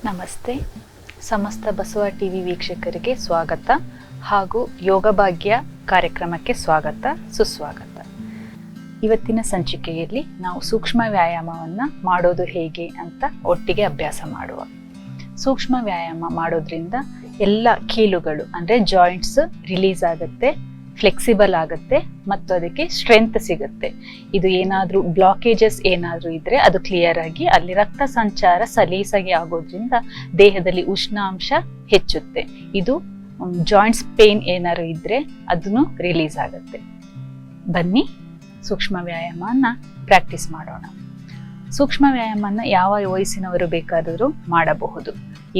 ನಮಸ್ತೆ. ಸಮಸ್ತ ಬಸವ ಟಿವಿ ವೀಕ್ಷಕರಿಗೆ ಸ್ವಾಗತ ಹಾಗೂ ಯೋಗ ಭಾಗ್ಯ ಕಾರ್ಯಕ್ರಮಕ್ಕೆ ಸ್ವಾಗತ ಸುಸ್ವಾಗತ. ಇವತ್ತಿನ ಸಂಚಿಕೆಯಲ್ಲಿ ನಾವು ಸೂಕ್ಷ್ಮ ವ್ಯಾಯಾಮವನ್ನು ಮಾಡೋದು ಹೇಗೆ ಅಂತ ಒಟ್ಟಿಗೆ ಅಭ್ಯಾಸ ಮಾಡುವ. ಸೂಕ್ಷ್ಮ ವ್ಯಾಯಾಮ ಮಾಡೋದ್ರಿಂದ ಎಲ್ಲ ಕೀಲುಗಳು ಅಂದರೆ ಜಾಯಿಂಟ್ಸ್ ರಿಲೀಸ್ ಆಗುತ್ತೆ, ಫ್ಲೆಕ್ಸಿಬಲ್ ಆಗುತ್ತೆ ಮತ್ತು ಅದಕ್ಕೆ ಸ್ಟ್ರೆಂತ್ ಸಿಗುತ್ತೆ. ಇದು ಏನಾದರೂ ಬ್ಲಾಕೇಜಸ್ ಏನಾದರೂ ಇದ್ದರೆ ಅದು ಕ್ಲಿಯರ್ ಆಗಿ ಅಲ್ಲಿ ರಕ್ತ ಸಂಚಾರ ಸಲೀಸಾಗಿ ಆಗೋದ್ರಿಂದ ದೇಹದಲ್ಲಿ ಉಷ್ಣಾಂಶ ಹೆಚ್ಚುತ್ತೆ. ಇದು ಜಾಯಿಂಟ್ಸ್ ಪೇನ್ ಏನಾದ್ರು ಇದ್ದರೆ ಅದನ್ನು ರಿಲೀಸ್ ಆಗುತ್ತೆ. ಬನ್ನಿ ಸೂಕ್ಷ್ಮ ವ್ಯಾಯಾಮನ ಪ್ರಾಕ್ಟೀಸ್ ಮಾಡೋಣ. ಸೂಕ್ಷ್ಮ ವ್ಯಾಯಾಮನ ಯಾವ ವಯಸ್ಸಿನವರು ಬೇಕಾದರೂ ಮಾಡಬಹುದು.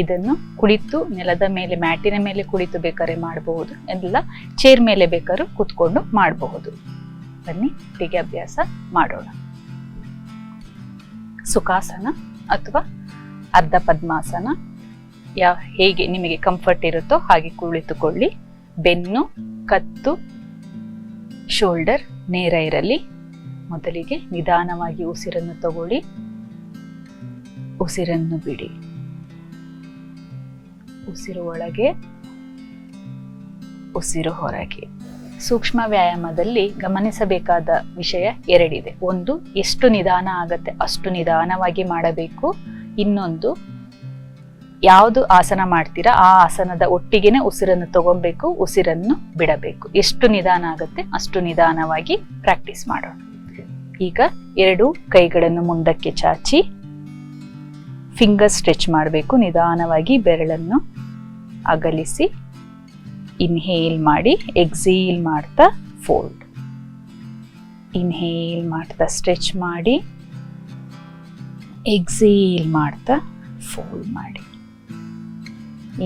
ಇದನ್ನು ಕುಳಿತು ನೆಲದ ಮೇಲೆ ಮ್ಯಾಟಿನ ಮೇಲೆ ಕುಳಿತು ಬೇಕಾದ್ರೆ ಮಾಡಬಹುದು, ಎಲ್ಲ ಚೇರ್ ಮೇಲೆ ಬೇಕಾದ್ರೂ ಕೂತ್ಕೊಂಡು ಮಾಡಬಹುದು. ಬನ್ನಿ ಹೀಗೆ ಅಭ್ಯಾಸ ಮಾಡೋಣ. ಸುಖಾಸನ ಅಥವಾ ಅರ್ಧ ಪದ್ಮಾಸನ ಹೇಗೆ ನಿಮಗೆ ಕಂಫರ್ಟ್ ಇರುತ್ತೋ ಹಾಗೆ ಕುಳಿತುಕೊಳ್ಳಿ. ಬೆನ್ನು, ಕತ್ತು, ಶೋಲ್ಡರ್ ನೇರ ಇರಲಿ. ಮೊದಲಿಗೆ ನಿಧಾನವಾಗಿ ಉಸಿರನ್ನು ತಗೊಳ್ಳಿ, ಉಸಿರನ್ನು ಬಿಡಿ. ಉಸಿರು ಒಳಗೆ, ಉಸಿರು ಹೊರಗೆ. ಸೂಕ್ಷ್ಮ ವ್ಯಾಯಾಮದಲ್ಲಿ ಗಮನಿಸಬೇಕಾದ ವಿಷಯ ಎರಡಿದೆ. ಒಂದು, ಎಷ್ಟು ನಿಧಾನ ಆಗತ್ತೆ ಅಷ್ಟು ನಿಧಾನವಾಗಿ ಮಾಡಬೇಕು. ಇನ್ನೊಂದು, ಯಾವುದು ಆಸನ ಮಾಡ್ತೀರಾ ಆ ಆಸನದ ಒಟ್ಟಿಗೆನೆ ಉಸಿರನ್ನು ತಗೊಬೇಕು, ಉಸಿರನ್ನು ಬಿಡಬೇಕು. ಎಷ್ಟು ನಿಧಾನ ಆಗುತ್ತೆ ಅಷ್ಟು ನಿಧಾನವಾಗಿ ಪ್ರಾಕ್ಟೀಸ್ ಮಾಡೋಣ. ಈಗ ಎರಡು ಕೈಗಳನ್ನು ಮುಂದಕ್ಕೆ ಚಾಚಿ ಫಿಂಗರ್ ಸ್ಟ್ರೆಚ್ ಮಾಡಬೇಕು. ನಿಧಾನವಾಗಿ ಬೆರಳನ್ನು ಅಗಲಿಸಿ ಇನ್ಹೇಲ್ ಮಾಡಿ, ಎಕ್ಸೇಲ್ ಮಾಡ್ತಾ ಫೋಲ್ಡ್. ಇನ್ಹೇಲ್ ಮಾಡ್ತಾ ಸ್ಟ್ರೆಚ್ ಮಾಡಿ, ಎಕ್ಸೇಲ್ ಮಾಡ್ತಾ ಫೋಲ್ಡ್ ಮಾಡಿ.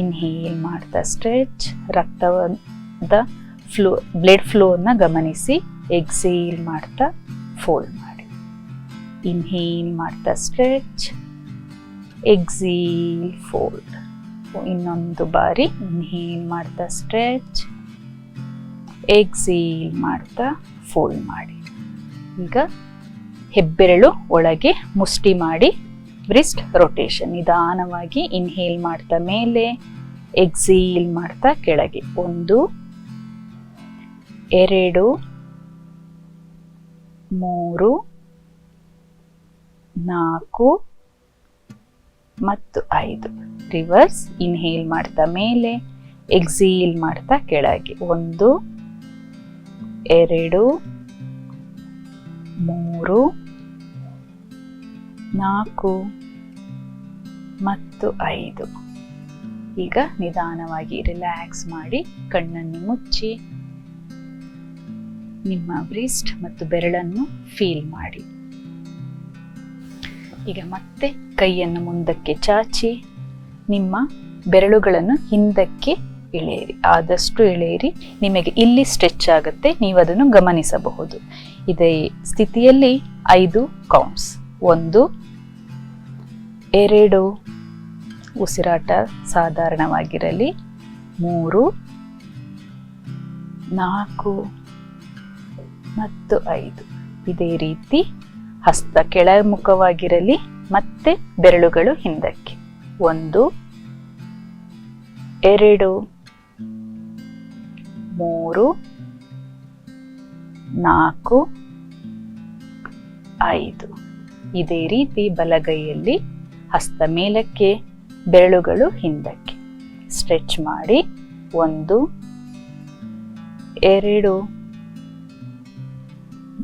ಇನ್ಹೇಲ್ ಮಾಡ್ತಾ ಸ್ಟ್ರೆಚ್, ರಕ್ತದ ಬ್ಲಡ್ ಫ್ಲೋನ ಗಮನಿಸಿ. ಎಕ್ಸೇಲ್ ಮಾಡ್ತಾ ಫೋಲ್ಡ್ ಮಾಡಿ. ಇನ್ಹೇಲ್ ಮಾಡ್ತಾ ಸ್ಟ್ರೆಚ್, ಎಕ್ಸೇಲ್ ಫೋಲ್ಡ್. ಇನ್ನೊಂದು ಬಾರಿ ಇನ್ಹೇಲ್ ಮಾಡ್ತಾ ಸ್ಟ್ರೆಚ್, ಎಕ್ಸೇಲ್ ಮಾಡ್ತಾ ಫೋಲ್ಡ್ ಮಾಡಿ. ಈಗ ಹೆಬ್ಬೆರಳು ಒಳಗೆ ಮುಷ್ಟಿ ಮಾಡಿ ಬ್ರಿಸ್ಟ್ ರೊಟೇಷನ್. ನಿಧಾನವಾಗಿ ಇನ್ಹೇಲ್ ಮಾಡ್ತಾ ಮೇಲೆ, ಎಕ್ಸೇಲ್ ಮಾಡ್ತಾ ಕೆಳಗೆ. 1 2 3 4 ಮತ್ತು 5. ರಿವರ್ಸ್. ಇನ್ಹೇಲ್ ಮಾಡ್ತಾ ಮೇಲೆ, ಎಕ್ಸೇಲ್ ಮಾಡ್ತಾ ಕೆಳಗೆ. 1 2 3 4 ಮತ್ತು 5. ಈಗ ನಿಧಾನವಾಗಿ ರಿಲ್ಯಾಕ್ಸ್ ಮಾಡಿ ಕಣ್ಣನ್ನು ಮುಚ್ಚಿ ನಿಮ್ಮ ಬ್ರಿಸ್ಟ್ ಮತ್ತು ಬೆರಳನ್ನು ಫೀಲ್ ಮಾಡಿ. ಈಗ ಮತ್ತೆ ಕೈಯನ್ನು ಮುಂದಕ್ಕೆ ಚಾಚಿ ನಿಮ್ಮ ಬೆರಳುಗಳನ್ನು ಹಿಂದಕ್ಕೆ ಎಳೆಯಿರಿ. ಆದಷ್ಟು ಎಳೆಯಿರಿ. ನಿಮಗೆ ಇಲ್ಲಿ ಸ್ಟ್ರೆಚ್ ಆಗುತ್ತೆ, ನೀವು ಅದನ್ನು ಗಮನಿಸಬಹುದು. ಇದೇ ಸ್ಥಿತಿಯಲ್ಲಿ 5 ಕೌಂಟ್ಸ್. 1 2 ಉಸಿರಾಟ ಸಾಧಾರಣವಾಗಿರಲಿ. 3 4 ಮತ್ತು 5. ಇದೇ ರೀತಿ ಹಸ್ತ ಕೆಳಮುಖವಾಗಿರಲಿ, ಮತ್ತೆ ಬೆರಳುಗಳು ಹಿಂದಕ್ಕೆ. 1 2 3 4 5. ಇದೇ ರೀತಿ ಬಲಗೈಯಲ್ಲಿ ಹಸ್ತ ಮೇಲಕ್ಕೆ, ಬೆರಳುಗಳು ಹಿಂದಕ್ಕೆ. ಸ್ಟ್ರೆಚ್ ಮಾಡಿ. 1 2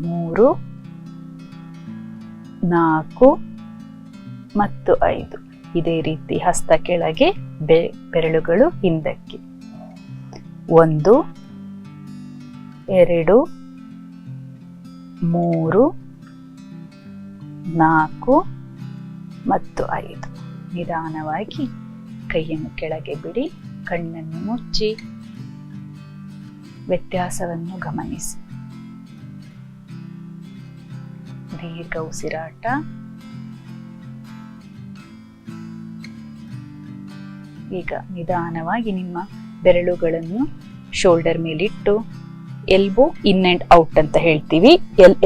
3 4 ಮತ್ತು 5. ಇದೇ ರೀತಿ ಹಸ್ತ ಕೆಳಗೆ, ಬೆರಳುಗಳು ಹಿಂದಕ್ಕೆ. 1 2 3 4 ಮತ್ತು 5. ನಿಧಾನವಾಗಿ ಕೈಯನ್ನು ಕೆಳಗೆ ಬಿಡಿ, ಕಣ್ಣನ್ನು ಮುಚ್ಚಿ ವ್ಯತ್ಯಾಸವನ್ನು ಗಮನಿಸಿ. ದೀರ್ಘ ಉಸಿರಾಟ. ಈಗ ನಿಧಾನವಾಗಿ ನಿಮ್ಮ ಬೆರಳುಗಳನ್ನು ಶೋಲ್ಡರ್ ಮೇಲಿಟ್ಟು ಎಲ್ಬೋ ಇನ್ ಅಂಡ್ ಔಟ್ ಅಂತ ಹೇಳ್ತೀವಿ.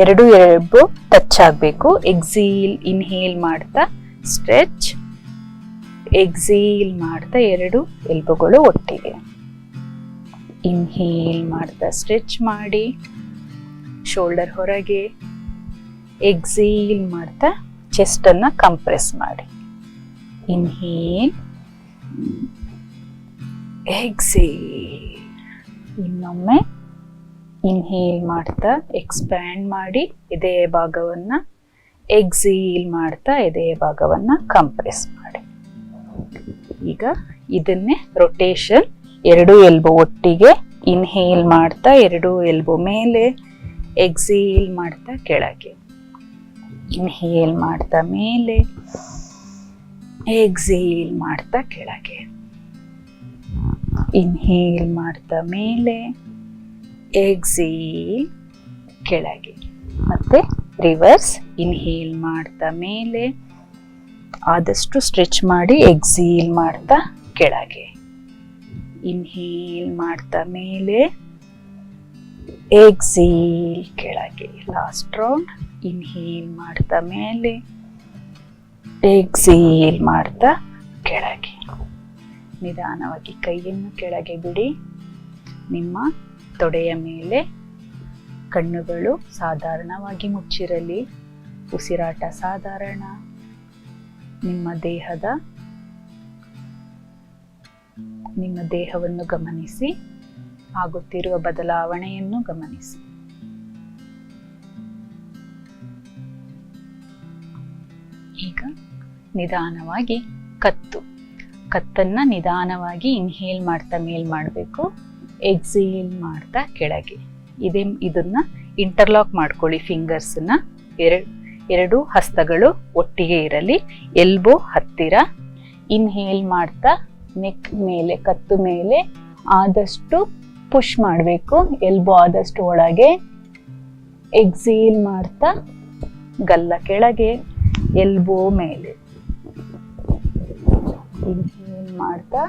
ಎರಡು ಎಲ್ಬೋ ಟಚ್ ಆಗಬೇಕು. ಎಕ್ಸೇಲ್ ಇನ್ಹೇಲ್ ಮಾಡ್ತಾ ಸ್ಟ್ರೆಚ್, ಎಕ್ಸೀಲ್ ಮಾಡ್ತಾ 2 ಎಲ್ಬೋಗಳು ಒಟ್ಟಿಗೆ. ಇನ್ಹೇಲ್ ಮಾಡ್ತಾ ಸ್ಟ್ರೆಚ್ ಮಾಡಿ ಶೋಲ್ಡರ್ ಹೊರಗೆ. ಎಕ್ಸೀಲ್ ಮಾಡ್ತಾ ಚೆಸ್ಟ್ ಅನ್ನ ಕಂಪ್ರೆಸ್ ಮಾಡಿ. Inhale, exhale. ಇನ್ನೊಮ್ಮೆ ಇನ್ಹೇಲ್ ಮಾಡ್ತಾ ಎಕ್ಸ್ಪ್ಯಾಂಡ್ ಮಾಡಿ ಎದೆಯ ಭಾಗವನ್ನ, ಎಕ್ಸೀಲ್ ಮಾಡ್ತಾ ಎದೆಯ ಭಾಗವನ್ನ ಕಂಪ್ರೆಸ್ ಮಾಡಿ. ಈಗ ಇದನ್ನೇ ರೊಟೇಷನ್, 2 ಎಲ್ಬೋ ಒಟ್ಟಿಗೆ. ಇನ್ಹೇಲ್ ಮಾಡ್ತಾ 2 ಎಲ್ಬೋ ಮೇಲೆ, ಎಕ್ಸೀಲ್ ಮಾಡ್ತಾ ಕೆಳಗೆ. ಇನ್ಹೇಲ್ ಮಾಡ್ತಾ ಮೇಲೆ, ಎಕ್ಸೇಲ್ ಮಾಡ್ತಾ ಕೆಳಗೆ. ಇನ್ಹೇಲ್ ಮಾಡ್ತಾ ಮೇಲೆ, ಎಕ್ಸೇಲ್ ಕೆಳಗೆ. ಮತ್ತೆ ರಿವರ್ಸ್. ಇನ್ಹೇಲ್ ಮಾಡ್ತಾ ಮೇಲೆ, ಆದಷ್ಟು ಸ್ಟ್ರೆಚ್ ಮಾಡಿ ಎಕ್ಸೇಲ್ ಮಾಡ್ತಾ ಕೆಳಗೆ. ಇನ್ಹೇಲ್ ಮಾಡ್ತಾ ಮೇಲೆ, ಎಕ್ಸೇಲ್ ಕೆಳಗೆ. Last round. ಇನ್ಹೇಲ್ ಮಾಡ್ತಾ ಮೇಲೆ, ಎಕ್ಸೇಲ್ ಮಾಡ್ತಾ ಕೆಳಗೆ. ನಿಧಾನವಾಗಿ ಕೈಯನ್ನು ಕೆಳಗೆ ಬಿಡಿ. ನಿಮ್ಮ ತೊಡೆಯ ಮೇಲೆ ಕಣ್ಣುಗಳು ಸಾಧಾರಣವಾಗಿ ಮುಚ್ಚಿರಲಿ. ಉಸಿರಾಟ ಸಾಧಾರಣ. ನಿಮ್ಮ ದೇಹವನ್ನು ಗಮನಿಸಿ. ಆಗುತ್ತಿರುವ ಬದಲಾವಣೆಯನ್ನು ಗಮನಿಸಿ. ಈಗ ನಿಧಾನವಾಗಿ ಕತ್ತನ್ನ ನಿಧಾನವಾಗಿ ಇನ್ಹೇಲ್ ಮಾಡ್ತಾ ಮೇಲ್ ಮಾಡಬೇಕು, ಎಕ್ಸೇಲ್ ಮಾಡ್ತಾ ಕೆಳಗೆ. ಇದನ್ನ ಇಂಟರ್ಲಾಕ್ ಮಾಡ್ಕೊಳ್ಳಿ. ಫಿಂಗರ್ಸ್ನ ಎರಡು ಹಸ್ತಗಳು ಒಟ್ಟಿಗೆ ಇರಲಿ, ಎಲ್ಬೋ ಹತ್ತಿರ. ಇನ್ಹೇಲ್ ಮಾಡ್ತಾ ನೆಕ್ ಮೇಲೆ, ಕತ್ತು ಮೇಲೆ ಆದಷ್ಟು ಪುಷ್ ಮಾಡಬೇಕು, ಎಲ್ಬೋ ಆದಷ್ಟು ಒಳಗೆ. ಎಕ್ಸೇಲ್ ಮಾಡ್ತಾ ಗಲ್ಲ ಕೆಳಗೆ, ಎಲ್ಬೋ ಮೇಲೆ. ಇನ್ಹೇಲ್ ಮಾಡ್ತಾ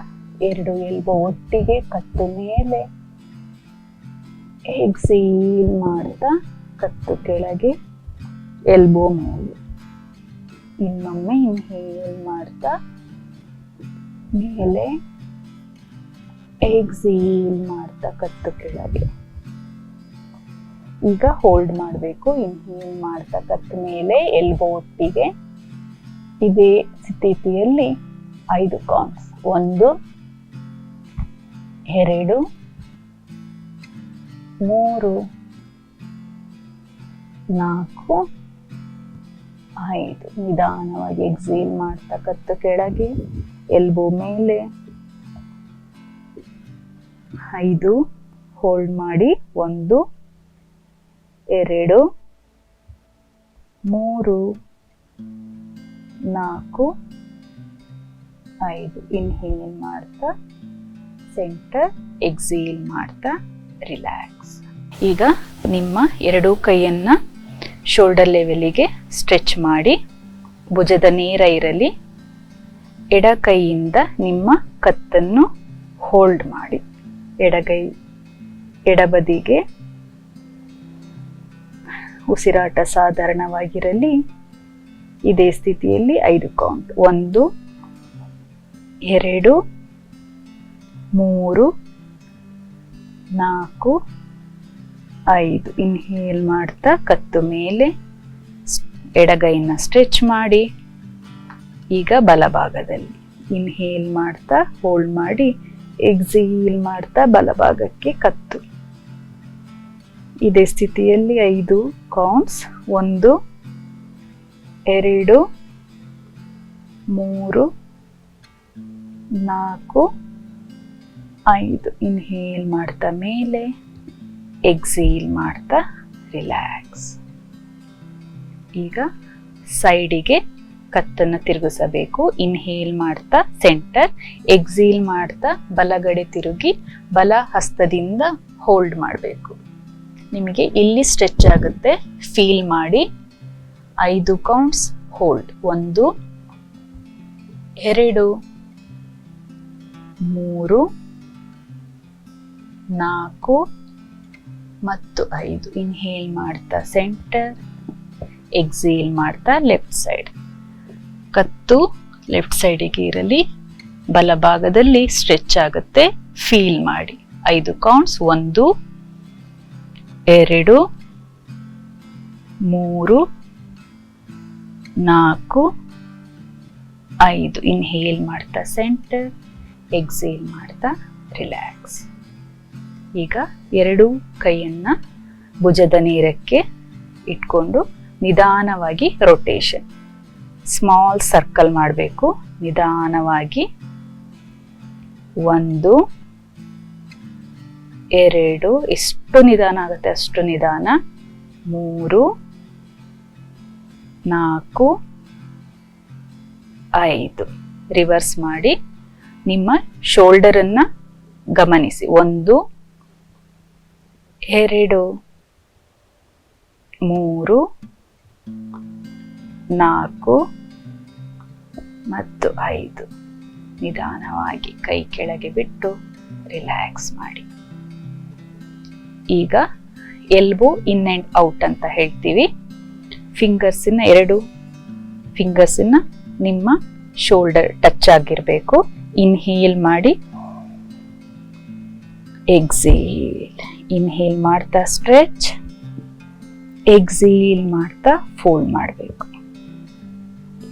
2 ಎಲ್ಬೋ ಒಟ್ಟಿಗೆ, ಕತ್ತು ಮೇಲೆ. ಎಕ್ಸೇಲ್ ಮಾಡ್ತಾ ಕತ್ತು ಕೆಳಗೆ, ಎಲ್ಬೋ ಮೇಲೆ. ಇನ್ನೊಮ್ಮೆ ಇನ್ಹೇಲ್ ಮಾಡ್ತಾ ಮೇಲೆ, ಎಕ್ಸೇಲ್ ಮಾಡ್ತಾ ಕತ್ತು ಕೆಳಗೆ. ಈಗ ಹೋಲ್ಡ್ ಮಾಡಬೇಕು. ಇನ್ಹೇಲ್ ಮಾಡ್ತಾ ಕತ್ತು ಮೇಲೆ, ಎಲ್ಬೋ ಒಟ್ಟಿಗೆ. ಇದೇ ಸ್ಥಿತಿಯಲ್ಲಿ 5 ಕೌಂಟ್ಸ್. 1 2 3 4 5. ನಿಧಾನವಾಗಿ ಎಕ್ಸೇಲ್ ಮಾಡ್ತಾ ಕತ್ತು ಕೆಳಗೆ, ಎಲ್ಬೋ ಮೇಲೆ. 5 ಹೋಲ್ಡ್ ಮಾಡಿ. 1 2 3 4 5. ಇನ್ಹೇಲ್ ಮಾಡ್ತಾ ಸೆಂಟರ್, ಎಕ್ಸೇಲ್ ಮಾಡ್ತಾ ರಿಲ್ಯಾಕ್ಸ್. ಈಗ ನಿಮ್ಮ 2 ಕೈಯನ್ನ ಶೋಲ್ಡರ್ ಲೆವೆಲಿಗೆ ಸ್ಟ್ರೆಚ್ ಮಾಡಿ. ಭುಜದ ನೇರ ಇರಲಿ. ಎಡ ಕೈಯಿಂದ ನಿಮ್ಮ ಕತ್ತನ್ನು ಹೋಲ್ಡ್ ಮಾಡಿ. ಎಡಬದಿಗೆ ಉಸಿರಾಟ ಸಾಧಾರಣವಾಗಿರಲಿ. ಇದೇ ಸ್ಥಿತಿಯಲ್ಲಿ 5 ಕೌಂಟ್. 1 2 3 4 5. ಇನ್ಹೇಲ್ ಮಾಡ್ತಾ ಕತ್ತು ಮೇಲೆ, ಎಡಗೈನ ಸ್ಟ್ರೆಚ್ ಮಾಡಿ. ಈಗ ಬಲಭಾಗದಲ್ಲಿ ಇನ್ಹೇಲ್ ಮಾಡ್ತಾ ಹೋಲ್ಡ್ ಮಾಡಿ, ಎಕ್ಸೇಲ್ ಮಾಡ್ತಾ ಬಲಭಾಗಕ್ಕೆ ಕತ್ತು. ಇದೇ ಸ್ಥಿತಿಯಲ್ಲಿ 5 ಕೌಂಟ್ಸ್. 1 2 3 4 5. ಇನ್ಹೇಲ್ ಮಾಡ್ತಾ ಮೇಲೆ, ಎಕ್ಸೇಲ್ ಮಾಡ್ತಾ ರಿಲ್ಯಾಕ್ಸ್. ಈಗ ಸೈಡಿಗೆ ಕತ್ತನ್ನು ತಿರುಗಿಸಬೇಕು. ಇನ್ಹೇಲ್ ಮಾಡ್ತಾ ಸೆಂಟರ್, ಎಕ್ಸೇಲ್ ಮಾಡ್ತಾ ಬಲಗಡೆ ತಿರುಗಿ ಬಲ ಹಸ್ತದಿಂದ ಹೋಲ್ಡ್ ಮಾಡಬೇಕು. ನಿಮಗೆ ಇಲ್ಲಿ ಸ್ಟ್ರೆಚ್ ಆಗುತ್ತೆ, ಫೀಲ್ ಮಾಡಿ. 5 ಕೌಂಟ್ಸ್ ಹೋಲ್ಡ್. 1 2 3 4 ಮತ್ತು 5. ಇನ್ಹೇಲ್ ಮಾಡ್ತಾ ಸೆಂಟರ್, ಎಕ್ಸೇಲ್ ಮಾಡ್ತಾ ಲೆಫ್ಟ್ ಸೈಡ್. ಕತ್ತು ಲೆಫ್ಟ್ ಸೈಡಿಗೆ ಇರಲಿ. ಬಲಭಾಗದಲ್ಲಿ ಸ್ಟ್ರೆಚ್ ಆಗುತ್ತೆ, ಫೀಲ್ ಮಾಡಿ. 5 ಕೌಂಟ್ಸ್. 1 2 3 4 5. ಇನ್ಹೇಲ್ ಮಾಡ್ತಾ ಸೆಂಟರ್, ಎಕ್ಸೇಲ್ ಮಾಡ್ತಾ ರಿಲ್ಯಾಕ್ಸ್. ಈಗ 2 ಕೈಯನ್ನ ಭುಜದ ನೇರಕ್ಕೆ ಇಟ್ಕೊಂಡು ನಿಧಾನವಾಗಿ ರೊಟೇಷನ್, ಸ್ಮಾಲ್ ಸರ್ಕಲ್ ಮಾಡಬೇಕು. ನಿಧಾನವಾಗಿ 1 2, ಎಷ್ಟು ನಿಧಾನ ಆಗುತ್ತೆ ಅಷ್ಟು ನಿಧಾನ. 3 4 5. ರಿವರ್ಸ್ ಮಾಡಿ ನಿಮ್ಮ ಶೋಲ್ಡರ್ ಅನ್ನ ಗಮನಿಸಿ. 1 2 3 4 ಮತ್ತು 5. ನಿಧಾನವಾಗಿ ಕೈ ಕೆಳಗೆ ಬಿಟ್ಟು ರಿಲ್ಯಾಕ್ಸ್ ಮಾಡಿ. ಈಗ ಎಲ್ಬೋ ಇನ್ ಅಂಡ್ ಔಟ್ ಅಂತ ಹೇಳ್ತೀವಿ. ಫಿಂಗರ್ಸಿನ 2 ಫಿಂಗರ್ಸಿನ ನಿಮ್ಮ ಶೋಲ್ಡರ್ ಟಚ್ ಆಗಿರಬೇಕು. ಇನ್ಹೇಲ್ ಮಾಡಿ, ಎಕ್ಸೇಲ್. ಇನ್ಹೇಲ್ ಮಾಡ್ತಾ ಸ್ಟ್ರೆಚ್, ಎಕ್ಸೇಲ್ ಮಾಡ್ತಾ ಫೋಲ್ಡ್ ಮಾಡಬೇಕು.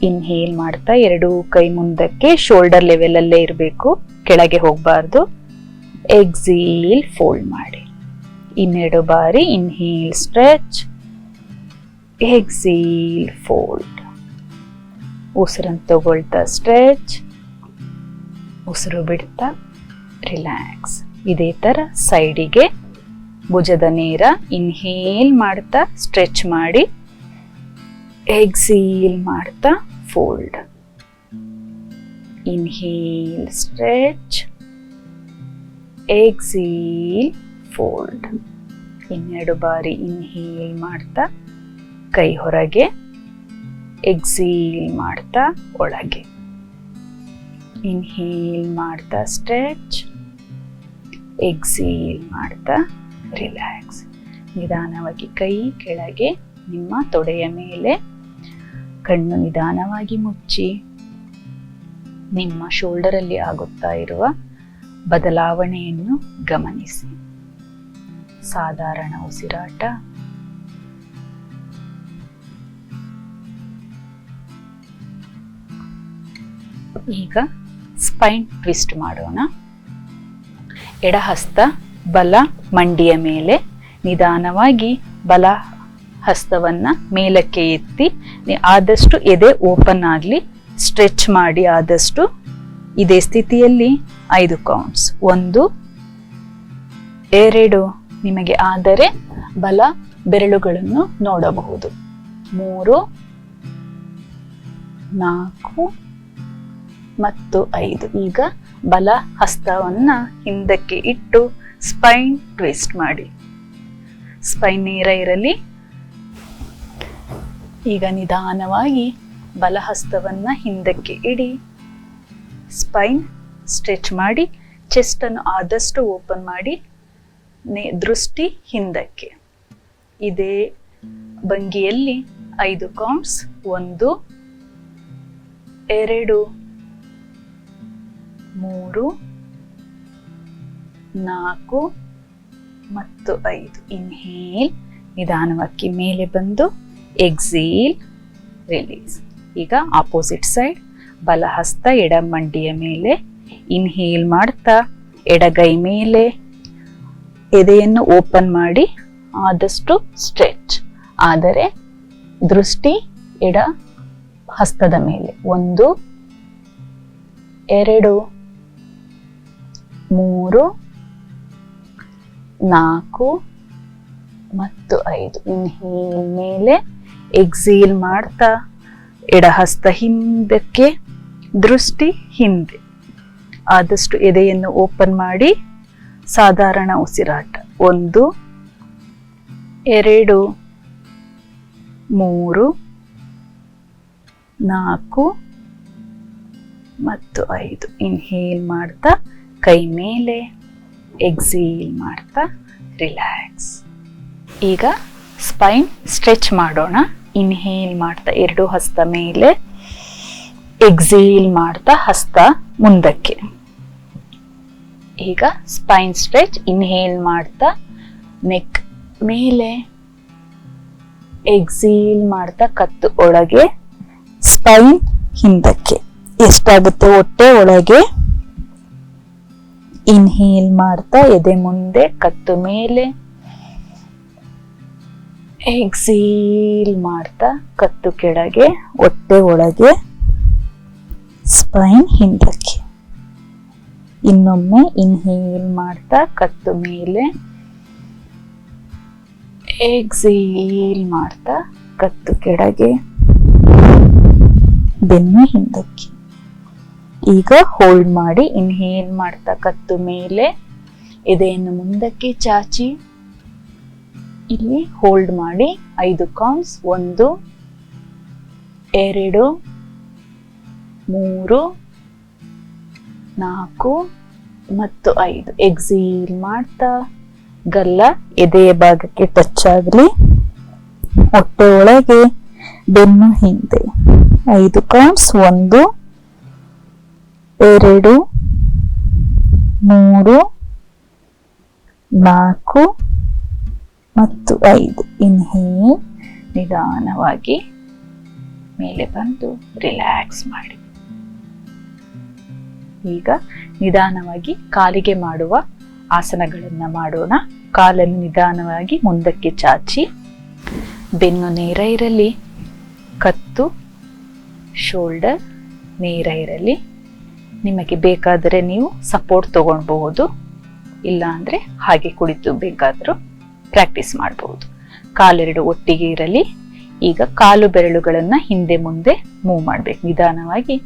ಇನ್ಹೇಲ್ ಮಾಡ್ತಾ 2 ಕೈ ಮುಂದಕ್ಕೆ, ಶೋಲ್ಡರ್ ಲೆವೆಲ್ ಅಲ್ಲೇ ಇರಬೇಕು, ಕೆಳಗೆ ಹೋಗಬಾರ್ದು. ಎಕ್ಸೇಲ್ ಫೋಲ್ಡ್ ಮಾಡಿ. 2 ಬಾರಿ ಇನ್ಹೇಲ್ ಸ್ಟ್ರೆಚ್, ಎಕ್ಸೇಲ್ ಫೋಲ್ಡ್. ಉಸಿರನ್ನು ತಗೊಳ್ತಾ ಸ್ಟ್ರೆಚ್, ಉಸಿರು ಬಿಡ್ತಾ ರಿಲ್ಯಾಕ್ಸ್. ಇದೇ ತರ ಸೈಡಿಗೆ ಭುಜದ ನೇರ. ಇನ್ಹೇಲ್ ಮಾಡ್ತಾ ಸ್ಟ್ರೆಚ್ ಮಾಡಿ, ಎಕ್ಸೇಲ್ ಮಾಡ್ತಾ fold. Inhale stretch, exhale fold. 2 ಬಾರಿ ಇನ್ಹೇಲ್ ಮಾಡ್ತಾ ಕೈ ಹೊರಗೆ, ಎಕ್ಸೇಲ್ ಮಾಡ್ತಾ ಒಳಗೆ. ಇನ್ಹೇಲ್ ಮಾಡ್ತಾ ಸ್ಟ್ರೆಚ್, ಎಕ್ಸೇಲ್ ಮಾಡ್ತಾ ರಿಲ್ಯಾಕ್ಸ್. ನಿಧಾನವಾಗಿ ಕೈ ಕೆಳಗೆ, ನಿಮ್ಮ ತೊಡೆಯ ಮೇಲೆ. ಕಣ್ಣು ನಿಧಾನವಾಗಿ ಮುಚ್ಚಿ ನಿಮ್ಮ ಶೋಲ್ಡರ್ ಅಲ್ಲಿ ಆಗುತ್ತಾ ಇರುವ ಬದಲಾವಣೆಯನ್ನು ಗಮನಿಸಿ. ಸಾಧಾರಣ ಉಸಿರಾಟ. ಈಗ ಸ್ಪೈನ್ ಟ್ವಿಸ್ಟ್ ಮಾಡೋಣ. ಎಡಹಸ್ತ ಬಲ ಮಂಡಿಯ ಮೇಲೆ, ನಿಧಾನವಾಗಿ ಬಲ ಹಸ್ತವನ್ನ ಮೇಲಕ್ಕೆ ಎತ್ತಿ, ಆದಷ್ಟು ಎದೆ ಓಪನ್ ಆಗಲಿ, ಸ್ಟ್ರೆಚ್ ಮಾಡಿ. ಆದಷ್ಟು ಇದೇ ಸ್ಥಿತಿಯಲ್ಲಿ 5 ಕೌಂಟ್ಸ್. 1 2, ನಿಮಗೆ ಆದರೆ ಬಲ ಬೆರಳುಗಳನ್ನು ನೋಡಬಹುದು. 3 4 ಮತ್ತು 5. ಈಗ ಬಲ ಹಸ್ತವನ್ನ ಹಿಂದಕ್ಕೆ ಇಟ್ಟು ಸ್ಪೈನ್ ಟ್ವಿಸ್ಟ್ ಮಾಡಿ. ಸ್ಪೈನ್ ನೇರ ಇರಲಿ. ಈಗ ನಿಧಾನವಾಗಿ ಬಲ ಹಸ್ತವನ್ನ ಹಿಂದಕ್ಕೆ ಇಡಿ, ಸ್ಪೈನ್ ಸ್ಟ್ರೆಚ್ ಮಾಡಿ, ಚೆಸ್ಟ್ ಅನ್ನು ಆದಷ್ಟು ಓಪನ್ ಮಾಡಿ, ದೃಷ್ಟಿ ಹಿಂದಕ್ಕೆ. ಇದೇ ಭಂಗಿಯಲ್ಲಿ 5 ಕೌಂಟ್ಸ್. 1 2 3 4 ಮತ್ತು 5. ಇನ್ಹೇಲ್, ನಿಧಾನವಾಗಿ ಮೇಲೆ ಬಂದು ಎಕ್ಸೇಲ್, ರಿಲೀಸ್. ಈಗ ಆಪೋಸಿಟ್ ಸೈಡ್, ಬಲ ಹಸ್ತ ಎಡ ಮಂಡಿಯ ಮೇಲೆ. ಇನ್ಹೇಲ್ ಮಾಡ್ತಾ ಎಡಗೈ ಮೇಲೆ, ಎದೆಯನ್ನು ಓಪನ್ ಮಾಡಿ, ಆದಷ್ಟು ಸ್ಟ್ರೆಚ್. ಆದರೆ ದೃಷ್ಟಿ ಎಡ ಹಸ್ತದ ಮೇಲೆ. 1 2 3 4 ಮತ್ತು 5. ಇನ್ಹೇಲ್ ಮೇಲೆ, ಎಕ್ಸೇಲ್ ಮಾಡ್ತಾ ಎಡಹಸ್ತ ಹಿಂದಕ್ಕೆ, ದೃಷ್ಟಿ ಹಿಂದೆ. ಆದಷ್ಟು ಎದೆಯನ್ನು ಓಪನ್ ಮಾಡಿ, ಸಾಧಾರಣ ಉಸಿರಾಟ. 1 2 3 4 ಮತ್ತು 5. ಇನ್ಹೇಲ್ ಮಾಡ್ತಾ ಕೈ ಮೇಲೆ, ಎಕ್ಸೇಲ್ ಮಾಡ್ತಾ ರಿಲ್ಯಾಕ್ಸ್. ಈಗ ಸ್ಪೈನ್ ಸ್ಟ್ರೆಚ್ ಮಾಡೋಣ. ಇನ್ಹೇಲ್ ಮಾಡ್ತಾ 2 ಹಸ್ತ ಮೇಲೆ, ಎಕ್ಸೇಲ್ ಮಾಡ್ತಾ ಹಸ್ತ ಮುಂದಕ್ಕೆ. ಈಗ ಸ್ಪೈನ್ ಸ್ಟ್ರೆಚ್. ಇನ್ಹೇಲ್ ಮಾಡ್ತಾ ನೆಕ್ ಮೇಲೆ, ಎಕ್ಸೇಲ್ ಮಾಡ್ತಾ ಕತ್ತು ಒಳಗೆ, ಸ್ಪೈನ್ ಹಿಂದಕ್ಕೆ. ಎಷ್ಟಾಗುತ್ತೆ ಹೊಟ್ಟೆ ಒಳಗೆ. ಇನ್ಹೇಲ್ ಮಾಡ್ತಾ ಎದೆ ಮುಂದೆ, ಕತ್ತು ಮೇಲೆ, ಎಕ್ಸೇಲ್ ಮಾಡ್ತಾ ಕತ್ತು ಕೆಳಗೆ, ಹೊಟ್ಟೆ ಒಳಗೆ, ಸ್ಪೈನ್ ಹಿಂದಕ್ಕೆ. ಇನ್ನೊಮ್ಮೆ ಇನ್ಹೇಲ್ ಮಾಡ್ತಾ ಕತ್ತು ಮೇಲೆ, ಎಕ್ಸೇಲ್ ಮಾಡ್ತಾ ಕತ್ತು ಕೆಳಗೆ, ಬೆನ್ನು ಹಿಂದಕ್ಕೆ. ಈಗ ಹೋಲ್ಡ್ ಮಾಡಿ. ಇನ್ಹೇಲ್ ಮಾಡ್ತಾ ಕತ್ತು ಮೇಲೆ, ಎದೆಯನ್ನು ಮುಂದಕ್ಕೆ ಚಾಚಿ ಇಲ್ಲಿ ಹೋಲ್ಡ್ ಮಾಡಿ 5 ಕೌಂಟ್ಸ್. 1 2 3 4 ಮತ್ತು 5. ಎಕ್ಸೇಲ್ ಮಾಡ್ತಾ ಗಲ್ಲ ಎದೆಯ ಭಾಗಕ್ಕೆ ಟಚ್ ಆಗಲಿ, ಹೊಟ್ಟೆ ಒಳಗೆ, ಬೆನ್ನು ಹಿಂದೆ. 5 ಕೌಂಟ್ಸ್. 1 2 3 4 ಮತ್ತು 5. ಇನ್ಹೇಲ್, ನಿಧಾನವಾಗಿ ಮೇಲೆ ಬಂದು ರಿಲ್ಯಾಕ್ಸ್ ಮಾಡಿ. ಈಗ ನಿಧಾನವಾಗಿ ಕಾಲಿಗೆ ಮಾಡುವ ಆಸನಗಳನ್ನ ಮಾಡೋಣ. ಕಾಲನ್ನು ನಿಧಾನವಾಗಿ ಮುಂದಕ್ಕೆ ಚಾಚಿ, ಬೆನ್ನು ನೇರ ಇರಲಿ, ಕತ್ತು ಶೋಲ್ಡರ್ ನೇರ ಇರಲಿ. ನಿಮಗೆ ಬೇಕಾದರೆ ನೀವು ಸಪೋರ್ಟ್ ತಗೊಳ್ಬಹುದು, ಇಲ್ಲ ಅಂದ್ರೆ ಹಾಗೆ ಕುಳಿತು ಬೇಕಾದರೂ ಪ್ರಾಕ್ಟೀಸ್ ಮಾಡಬಹುದು. ಕಾಲೆರಡು ಒಟ್ಟಿಗೆ ಇರಲಿ. ಈಗ ಕಾಲು ಬೆರಳುಗಳನ್ನ ಹಿಂದೆ ಮುಂದೆ ಮೂವ್ ಮಾಡ್ಬೇಕು. ನಿಧಾನವಾಗಿ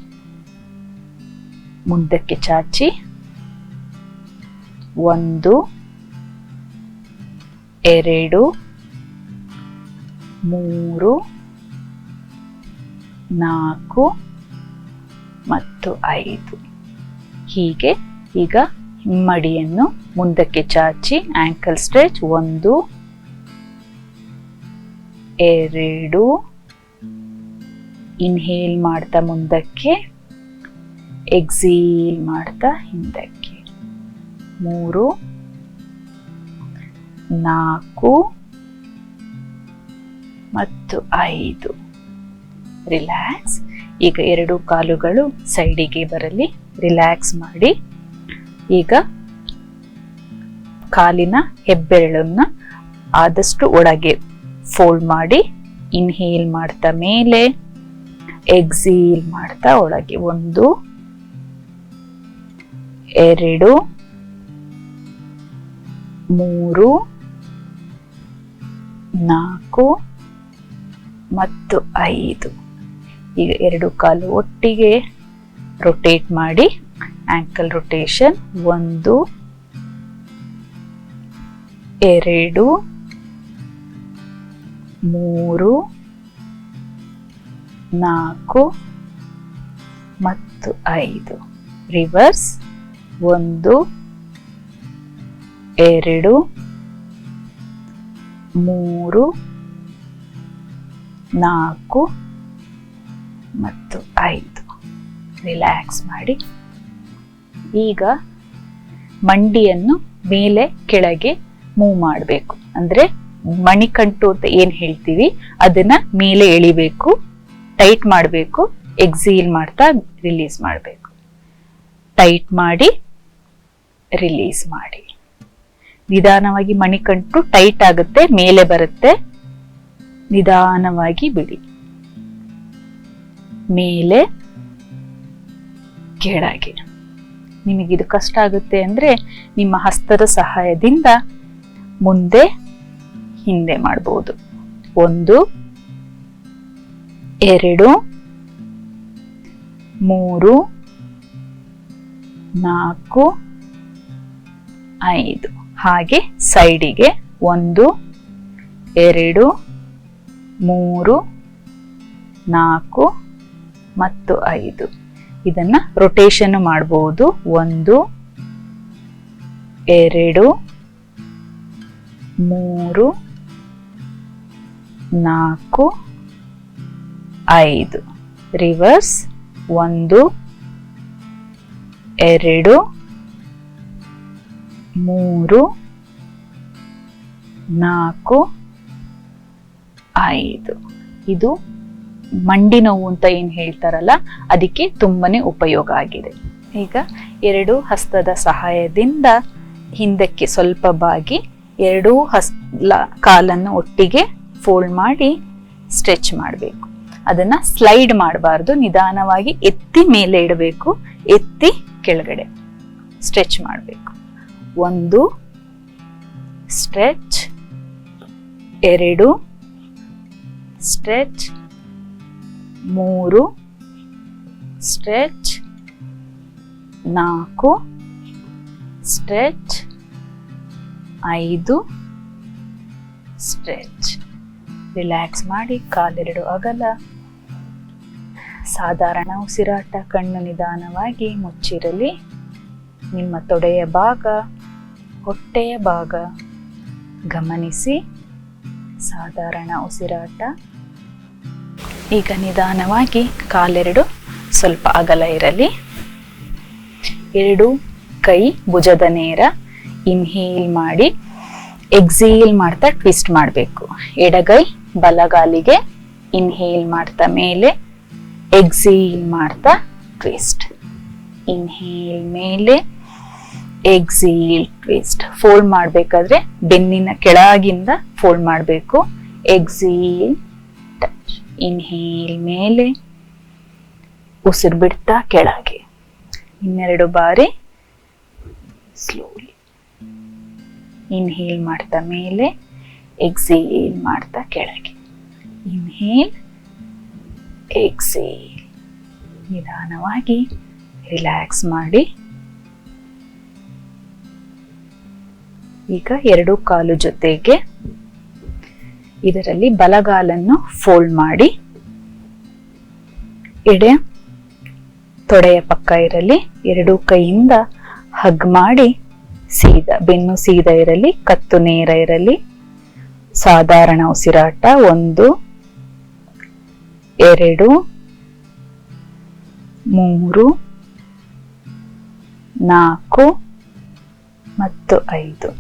ಮುಂದಕ್ಕೆ ಚಾಚಿ 1 2 3 4 ಮತ್ತು 5. ಹೀಗೆ ಈಗ ಮಡಿಯನ್ನು ಮುಂದಕ್ಕೆ ಚಾಚಿ ಆಂಕಲ್ ಸ್ಟ್ರೆಚ್. 1 2 ಇನ್ಹೇಲ್ ಮಾಡ್ತಾ ಮುಂದಕ್ಕೆ, ಎಕ್ಸೇಲ್ ಮಾಡ್ತಾ ಹಿಂದಕ್ಕೆ. 3 4 ಮತ್ತು 5. ರಿಲ್ಯಾಕ್ಸ್. ಈಗ 2 ಕಾಲುಗಳು ಸೈಡಿಗೆ ಬರಲಿ. ರಿಲ್ಯಾಕ್ಸ್ ಮಾಡಿ. ಈಗ ಕಾಲಿನ ಹೆಬ್ಬೆರಳನ್ನ ಆದಷ್ಟು ಒಳಗೆ ಫೋಲ್ಡ್ ಮಾಡಿ, ಇನ್ಹೇಲ್ ಮಾಡ್ತಾ ಮೇಲೆ, ಎಕ್ಸೇಲ್ ಮಾಡ್ತಾ ಒಳಗೆ. 1 2 3 4 ಮತ್ತು 5. ಈಗ 2 ಕಾಲು ಒಟ್ಟಿಗೆ ರೊಟೇಟ್ ಮಾಡಿ, ಆಂಕಲ್ ರೊಟೇಷನ್. 1 2 3 4 ಮತ್ತು 5. ರಿವರ್ಸ್. 1 2 3 4 ಮತ್ತು 5. ರಿಲ್ಯಾಕ್ಸ್ ಮಾಡಿ. ಈಗ ಮಂಡಿಯನ್ನು ಮೇಲೆ ಕೆಳಗೆ ಮೂವ್ ಮಾಡಬೇಕು. ಅಂದ್ರೆ ಮಣಿಕಂಟು ಅಂತ ಏನ್ ಹೇಳ್ತೀವಿ ಅದನ್ನ ಮೇಲೆ ಎಳಿಬೇಕು, ಟೈಟ್ ಮಾಡಬೇಕು. ಎಕ್ಸೇಲ್ ಮಾಡ್ತಾ ರಿಲೀಸ್ ಮಾಡಬೇಕು. ಟೈಟ್ ಮಾಡಿ ರಿಲೀಸ್ ಮಾಡಿ. ನಿಧಾನವಾಗಿ ಮಣಿಕಂಟು ಟೈಟ್ ಆಗುತ್ತೆ, ಮೇಲೆ ಬರುತ್ತೆ. ನಿಧಾನವಾಗಿ ಬಿಡಿ. ಮೇಲೆ ಕೆಳಗೆ. ನಿಮಗಿದು ಕಷ್ಟ ಆಗುತ್ತೆ ಅಂದ್ರೆ ನಿಮ್ಮ ಹಸ್ತದ ಸಹಾಯದಿಂದ ಮುಂದೆ ಹಿಂದೆ ಮಾಡಬಹುದು. 1 2 3 4 5. ಹಾಗೆ ಸೈಡಿಗೆ 1 2 3 4 ಮತ್ತು 5. ಇದನ್ನ ರೊಟೇಷನ್ ಮಾಡಬಹುದು. 1 2 3 4 5. ರಿವರ್ಸ್. 1 2 3 4 5. ಇದು ಮಂಡಿ ನೋವು ಅಂತ ಏನ್ ಹೇಳ್ತಾರಲ್ಲ, ಅದಕ್ಕೆ ತುಂಬಾನೇ ಉಪಯೋಗ ಆಗಿದೆ. ಈಗ 2 ಹಸ್ತದ ಸಹಾಯದಿಂದ ಹಿಂದಕ್ಕೆ ಸ್ವಲ್ಪ ಬಾಗಿ 2 ಕಾಲನ್ನು ಒಟ್ಟಿಗೆ ಫೋಲ್ಡ್ ಮಾಡಿ ಸ್ಟ್ರೆಚ್ ಮಾಡಬೇಕು. ಅದನ್ನ ಸ್ಲೈಡ್ ಮಾಡಬಾರ್ದು, ನಿಧಾನವಾಗಿ ಎತ್ತಿ ಮೇಲೆ ಇಡಬೇಕು, ಎತ್ತಿ ಕೆಳಗಡೆ ಸ್ಟ್ರೆಚ್ ಮಾಡಬೇಕು. 1 stretch, 2 stretch, 3 stretch, 4 stretch, 5 stretch. Relax ಮಾಡಿ ಕಾಲೆರಡು ಅಗಲ. ಸಾಧಾರಣ ಉಸಿರಾಟ. ಕಣ್ಣು ನಿಧಾನವಾಗಿ ಮುಚ್ಚಿರಲಿ. ನಿಮ್ಮ ತೊಡೆಯ ಭಾಗ, ಹೊಟ್ಟೆಯ ಭಾಗ ಗಮನಿಸಿ. ಸಾಧಾರಣ ಉಸಿರಾಟ. ಈಗ ನಿಧಾನವಾಗಿ ಕಾಲೆರಡು ಸ್ವಲ್ಪ ಅಗಲ ಇರಲಿ. 2 ಕೈ ಭುಜದ ನೇರ. ಇನ್ಹೇಲ್ ಮಾಡಿ ಎಕ್ಸೇಲ್ ಮಾಡ್ತಾ ಟ್ವಿಸ್ಟ್ ಮಾಡಬೇಕು. ಎಡಗೈ ಬಲಗಾಲಿಗೆ ಇನ್ಹೇಲ್ ಮಾಡ್ತಾ ಮೇಲೆ, ಎಕ್ಸೇಲ್ ಮಾಡ್ತಾ ಟ್ವಿಸ್ಟ್. ಇನ್ಹೇಲ್ ಮೇಲೆ, ಎಕ್ಸೇಲ್ ಟ್ವಿಸ್ಟ್. ಫೋಲ್ಡ್ ಮಾಡಬೇಕಾದ್ರೆ ಬೆನ್ನಿನ ಕೆಳಗಿಂದ ಫೋಲ್ಡ್ ಮಾಡಬೇಕು. Exhale touch. ಇನ್ಹೇಲ್ ಮೇಲೆ, ಉಸಿರು ಬಿಡ್ತಾ ಕೆಳಗೆ. ಇನ್ನೆರಡು ಬಾರಿ ಸ್ಲೋಲಿ. ಇನ್ಹೇಲ್ ಮಾಡ್ತಾ ಮೇಲೆ, ಎಕ್ಸೇಲ್ ಮಾಡ್ತಾ ಕೆಳಗೆ. Inhale, exhale. ನಿಧಾನವಾಗಿ ರಿಲ್ಯಾಕ್ಸ್ ಮಾಡಿ. ಈಗ 2 ಕಾಲು ಜೊತೆಗೆ ಇದರಲ್ಲಿ ಬಲಗಾಲನ್ನು ಫೋಲ್ಡ್ ಮಾಡಿ ಎಡೆ ತೊಡೆಯ ಪಕ್ಕ ಇರಲಿ. 2 ಕೈಯಿಂದ ಹಗ್ ಮಾಡಿ ಸೀದಾ, ಬೆನ್ನು ಸೀದಾ ಇರಲಿ, ಕತ್ತು ನೇರ ಇರಲಿ. ಸಾಧಾರಣ ಉಸಿರಾಟ. 1 2 3 4 ಮತ್ತು 5.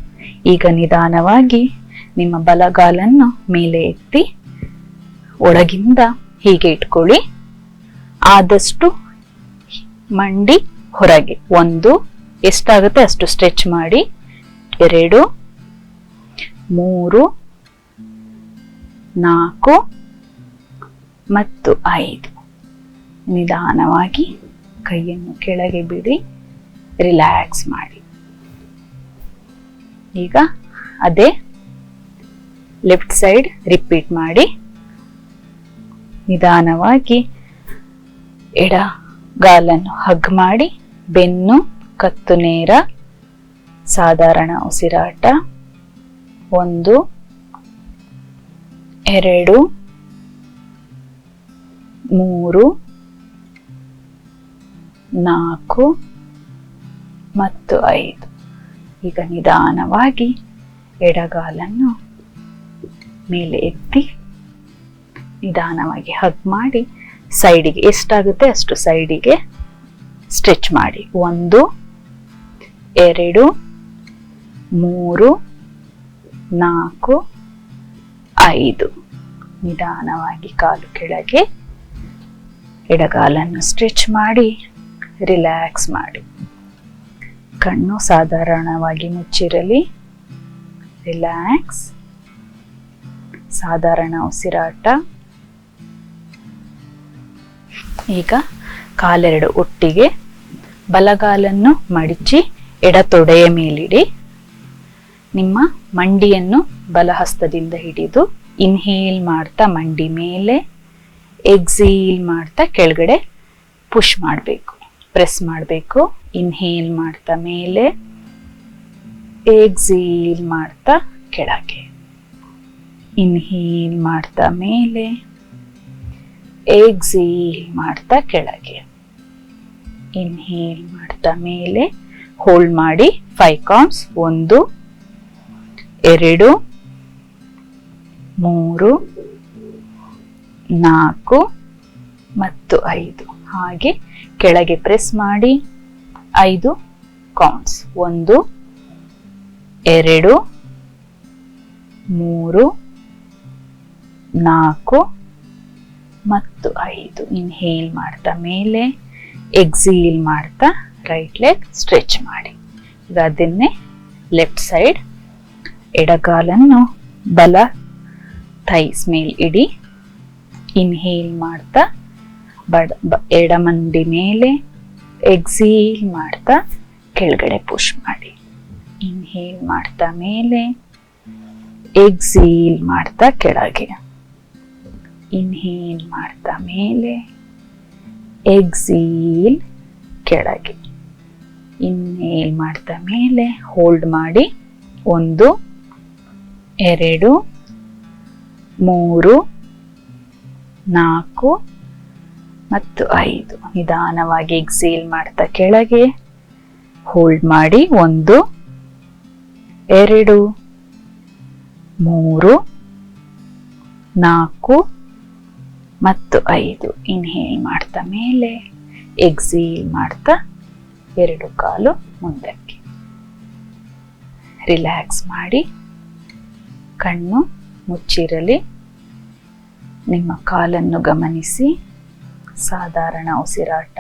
ಈಗ ನಿಧಾನವಾಗಿ ನಿಮ್ಮ ಬಲಗಾಲನ್ನು ಮೇಲೆ ಎತ್ತಿ ಒಳಗಿಂದ ಹೀಗೆ ಇಟ್ಕೊಳ್ಳಿ. ಆದಷ್ಟು ಮಂಡಿ ಹೊರಗೆ. 1 ಎಷ್ಟಾಗುತ್ತೆ ಅಷ್ಟು ಸ್ಟ್ರೆಚ್ ಮಾಡಿ. 2 3 4 ಮತ್ತು 5. ನಿಧಾನವಾಗಿ ಕೈಯನ್ನು ಕೆಳಗೆ ಬಿಡಿ, ರಿಲ್ಯಾಕ್ಸ್ ಮಾಡಿ. ಈಗ ಅದೇ ಲೆಫ್ಟ್ ಸೈಡ್ ರಿಪೀಟ್ ಮಾಡಿ. ನಿಧಾನವಾಗಿ ಎಡಗಾಲನ್ನು ಹಗ್ ಮಾಡಿ, ಬೆನ್ನು ಕತ್ತು ನೇರ. ಸಾಧಾರಣ ಉಸಿರಾಟ. 1 2 3 4 ಮತ್ತು 5. ಈಗ ನಿಧಾನವಾಗಿ ಎಡಗಾಲನ್ನು ಮೇಲೆ ಎತ್ತಿ ನಿಧಾನವಾಗಿ ಹಗ್ ಮಾಡಿ ಸೈಡಿಗೆ, ಎಷ್ಟಾಗುತ್ತೆ ಅಷ್ಟು ಸೈಡಿಗೆ ಸ್ಟ್ರೆಚ್ ಮಾಡಿ. 1 2 3 4 5. ನಿಧಾನವಾಗಿ ಕಾಲು ಕೆಳಗೆ, ಎಡಗಾಲನ್ನು ಸ್ಟ್ರೆಚ್ ಮಾಡಿ ರಿಲ್ಯಾಕ್ಸ್ ಮಾಡಿ. ಕಣ್ಣು ಸಾಧಾರಣವಾಗಿ ಮುಚ್ಚಿರಲಿ. ರಿಲ್ಯಾಕ್ಸ್. ಸಾಧಾರಣ ಉಸಿರಾಟ. ಈಗ ಕಾಲೆರಡು ಒಟ್ಟಿಗೆ ಬಲಗಾಲನ್ನು ಮಡಿಚಿ ಎಡ ತೊಡೆಯ ಮೇಲಿಡಿ. ನಿಮ್ಮ ಮಂಡಿಯನ್ನು ಬಲಹಸ್ತದಿಂದ ಹಿಡಿದು ಇನ್ಹೇಲ್ ಮಾಡ್ತಾ ಮಂಡಿ ಮೇಲೆ, ಎಕ್ಸೇಲ್ ಮಾಡ್ತಾ ಕೆಳಗಡೆ ಪುಷ್ ಮಾಡಬೇಕು, ಪ್ರೆಸ್ ಮಾಡಬೇಕು. ಇನ್ಹೇಲ್ ಮಾಡ್ತಾ ಮೇಲೆ, ಎಕ್ಸೇಲ್ ಮಾಡ್ತಾ ಕೆಳಗೆ. ಇನ್ಹೇಲ್ ಮಾಡ್ತಾ ಮೇಲೆ, ಎಕ್ಸೇಲ್ ಮಾಡ್ತಾ ಕೆಳಗೆ. ಇನ್ಹೇಲ್ ಮಾಡ್ತಾ ಮೇಲೆ, ಹೋಲ್ಡ್ ಮಾಡಿ 5 ಕೌಂಟ್ಸ್. 1 2 3 4 ಮತ್ತು 5. ಹಾಗೆ ಕೆಳಗೆ ಪ್ರೆಸ್ ಮಾಡಿ 5 ಕೌಂಟ್ಸ್. 1 2 3 4 ಮತ್ತು 5. ಇನ್ಹೇಲ್ ಮಾಡ್ತಾ ಮೇಲೆ, ಎಕ್ಸೇಲ್ ಮಾಡ್ತಾ ರೈಟ್ ಲೆಗ್ ಸ್ಟ್ರೆಚ್ ಮಾಡಿ. ಈಗ ಅದನ್ನೇ ಲೆಫ್ಟ್ ಸೈಡ್, ಎಡಗಾಲನ್ನು ಬಲ ಥೈಸ್ ಮೇಲೆ ಇಡಿ. ಇನ್ಹೇಲ್ ಮಾಡ್ತಾ ಎಡಮಂಡಿ ಮೇಲೆ, ಎಕ್ಸೇಲ್ ಮಾಡ್ತಾ ಕೆಳಗಡೆ ಪುಷ್ ಮಾಡಿ. ಇನ್ಹೇಲ್ ಮಾಡ್ತಾ ಮೇಲೆ, ಎಕ್ಸೇಲ್ ಮಾಡ್ತಾ ಕೆಳಗೆ. ಇನ್ಹೇಲ್ ಮಾಡ್ತಾ ಮೇಲೆ, ಎಕ್ಸೇಲ್ ಕೆಳಗೆ. ಇನ್ಹೇಲ್ ಮಾಡ್ತಾ ಮೇಲೆ, ಹೋಲ್ಡ್ ಮಾಡಿ. 1 2 3 4 ಮತ್ತು 5. ನಿಧಾನವಾಗಿ ಎಕ್ಸೇಲ್ ಮಾಡ್ತಾ ಕೆಳಗೆ, ಹೋಲ್ಡ್ ಮಾಡಿ. 1 2 3 4 ಮತ್ತು 5. ಇನ್ಹೇಲ್ ಮಾಡ್ತಾ ಮೇಲೆ, ಎಕ್ಸೇಲ್ ಮಾಡ್ತಾ 2 ಕಾಲು ಮುಂದಕ್ಕೆ. ರಿಲ್ಯಾಕ್ಸ್ ಮಾಡಿ, ಕಣ್ಣು ಮುಚ್ಚಿರಲಿ. ನಿಮ್ಮ ಕಾಲನ್ನು ಗಮನಿಸಿ. ಸಾಧಾರಣ ಉಸಿರಾಟ.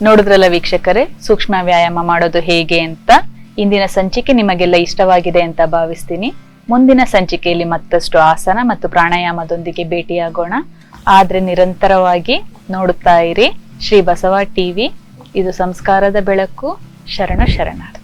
ನೋಡಿದ್ರಲ್ಲ ವೀಕ್ಷಕರೇ, ಸೂಕ್ಷ್ಮ ವ್ಯಾಯಾಮ ಮಾಡೋದು ಹೇಗೆ ಅಂತ. ಇಂದಿನ ಸಂಚಿಕೆ ನಿಮಗೆಲ್ಲ ಇಷ್ಟವಾಗಿದೆ ಅಂತ ಭಾವಿಸ್ತೀನಿ. ಮುಂದಿನ ಸಂಚಿಕೆಯಲ್ಲಿ ಮತ್ತಷ್ಟು ಆಸನ ಮತ್ತು ಪ್ರಾಣಾಯಾಮದೊಂದಿಗೆ ಭೇಟಿಯಾಗೋಣ. ಆದ್ರೆ ನಿರಂತರವಾಗಿ ನೋಡುತ್ತಾ ಇರಿ ಶ್ರೀ ಬಸವ ಟಿವಿ. ಇದು ಸಂಸ್ಕಾರದ ಬೆಳಕು. ಶರಣ ಶರಣಾರ್ಥಿ.